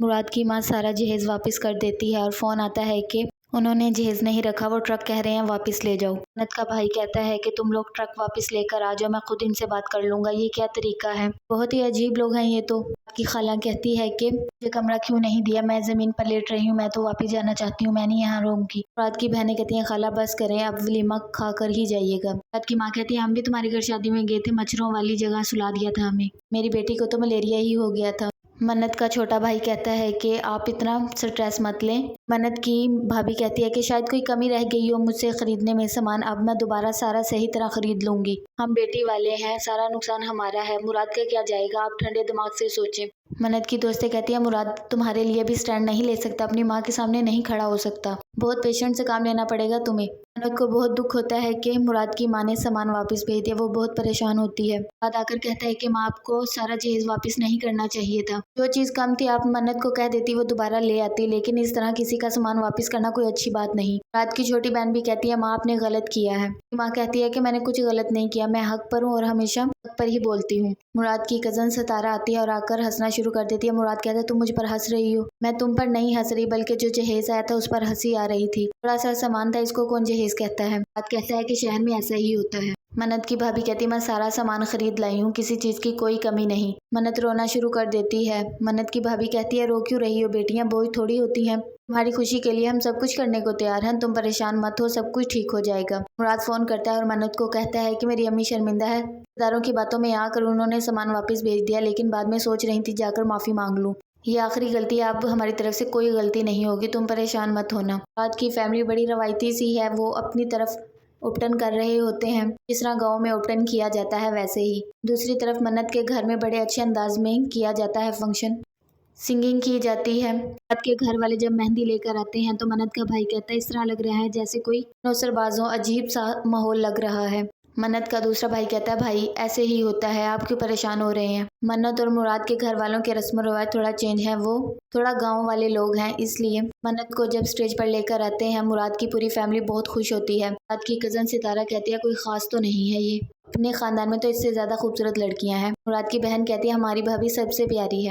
مراد کی ماں سارا جہیز واپس کر دیتی ہے اور فون آتا ہے کہ انہوں نے جہیز نہیں رکھا، وہ ٹرک کہہ رہے ہیں واپس لے جاؤ۔ منت کا بھائی کہتا ہے کہ تم لوگ ٹرک واپس لے کر آ جاؤ، میں خود ان سے بات کر لوں گا۔ یہ کیا طریقہ ہے؟ بہت ہی عجیب لوگ ہیں یہ تو۔ کی خالہ کہتی ہے کہ مجھے کمرہ کیوں نہیں دیا، میں زمین پر لیٹ رہی ہوں، میں تو واپس جانا چاہتی ہوں، میں نہیں یہاں رہوں گی۔ مراد کی بہنیں کہتی ہیں خالہ بس کریں، اب ولیمہ کھا کر ہی جائیے گا۔ مراد کی ماں کہتی ہے ہم بھی تمہارے گھر شادی میں گئے تھے، مچھروں والی جگہ سلا دیا تھا ہمیں، میری بیٹی کو تو ملیریا ہی ہو گیا تھا۔ منت کا چھوٹا بھائی کہتا ہے کہ آپ اتنا سٹریس مت لیں۔ منت کی بھابھی کہتی ہے کہ شاید کوئی کمی رہ گئی ہو مجھ سے خریدنے میں سامان، اب میں دوبارہ سارا صحیح طرح خرید لوں گی۔ ہم بیٹی والے ہیں، سارا نقصان ہمارا ہے، مراد کا کیا جائے گا، آپ ٹھنڈے دماغ سے سوچیں۔ منت کی دوستیں کہتی ہیں مراد تمہارے لیے بھی سٹینڈ نہیں لے سکتا، اپنی ماں کے سامنے نہیں کھڑا ہو سکتا، بہت پیشنٹ سے کام لینا پڑے گا تمہیں۔ منت کو بہت دکھ ہوتا ہے کہ مراد کی ماں نے سامان واپس بھیج دیا، وہ بہت پریشان ہوتی ہے۔ مراد آ کر کہتا ہے کہ ماں آپ کو سارا جہیز واپس نہیں کرنا چاہیے تھا، جو چیز کم تھی آپ منت کو کہہ دیتی وہ دوبارہ لے آتی، لیکن اس طرح کسی کا سامان واپس کرنا کوئی اچھی بات نہیں۔ مراد کی چھوٹی بہن بھی کہتی ہے ماں آپ نے غلط کیا ہے۔ ماں کہتی ہے کہ میں نے کچھ غلط نہیں کیا، میں حق پر ہوں اور ہمیشہ حق پر ہی بولتی ہوں۔ مراد کی کزن ستارہ آتی ہے اور آ کر ہنسنا شروع کر دیتی ہے۔ مراد کہتا ہے تم مجھ پر ہنس رہی ہو؟ میں تم پر نہیں ہنس رہی، بلکہ جو جہیز آیا تھا اس پر ہنسی آ رہی تھی، تھوڑا سا سامان تھا، اس کو کون جہیز کہتا ہے؟ مراد کہتا ہے کہ شہر میں ایسا ہی ہوتا ہے۔ منت کی بھابھی کہتی ہے میں سارا سامان خرید لائی ہوں، کسی چیز کی کوئی کمی نہیں۔ منت رونا شروع کر دیتی ہے۔ منت کی بھابھی کہتی ہے رو کیوں رہی ہو، بیٹیاں بوجھ تھوڑی ہوتی ہیں، تمہاری خوشی کے لیے ہم سب کچھ کرنے کو تیار ہیں، تم پریشان مت ہو، سب کچھ ٹھیک ہو جائے گا۔ مراد فون کرتا ہے اور منت کو کہتا ہے کہ میری امی شرمندہ ہے، رشتہ داروں کی باتوں میں آ کر انہوں نے سامان واپس بھیج دیا، لیکن بعد میں سوچ رہی تھی جا کر معافی مانگ لوں، یہ آخری غلطی ہے، اب ہماری طرف سے کوئی غلطی نہیں ہوگی، تم پریشان مت ہونا۔ مراد کی فیملی بڑی روایتی سی ہے، وہ اپنی طرف اپٹن کر رہے ہوتے ہیں، جس طرح گاؤں میں اپٹن کیا جاتا ہے ویسے ہی۔ دوسری طرف منت کے گھر میں بڑے اچھے انداز میں کیا جاتا ہے فنکشن، سنگنگ کی جاتی ہے۔ منت کے گھر والے جب مہندی لے کر آتے ہیں تو منت کا بھائی کہتا ہے اس طرح لگ رہا ہے جیسے کوئی نوسر بازوں، عجیب سا ماحول لگ رہا ہے۔ منت کا دوسرا بھائی کہتا ہے بھائی ایسے ہی ہوتا ہے، آپ کیوں پریشان ہو رہے ہیں؟ منت اور مراد کے گھر والوں کے رسم و رواج تھوڑا چینج ہے، وہ تھوڑا گاؤں والے لوگ ہیں، اس لیے منت کو جب سٹیج پر لے کر آتے ہیں مراد کی پوری فیملی بہت خوش ہوتی ہے۔ مراد کی کزن ستارہ کہتی ہے کوئی خاص تو نہیں ہے یہ، اپنے خاندان میں تو اس سے زیادہ خوبصورت لڑکیاں ہیں۔ مراد کی بہن کہتی ہے ہماری بھابھی سب سے پیاری ہے۔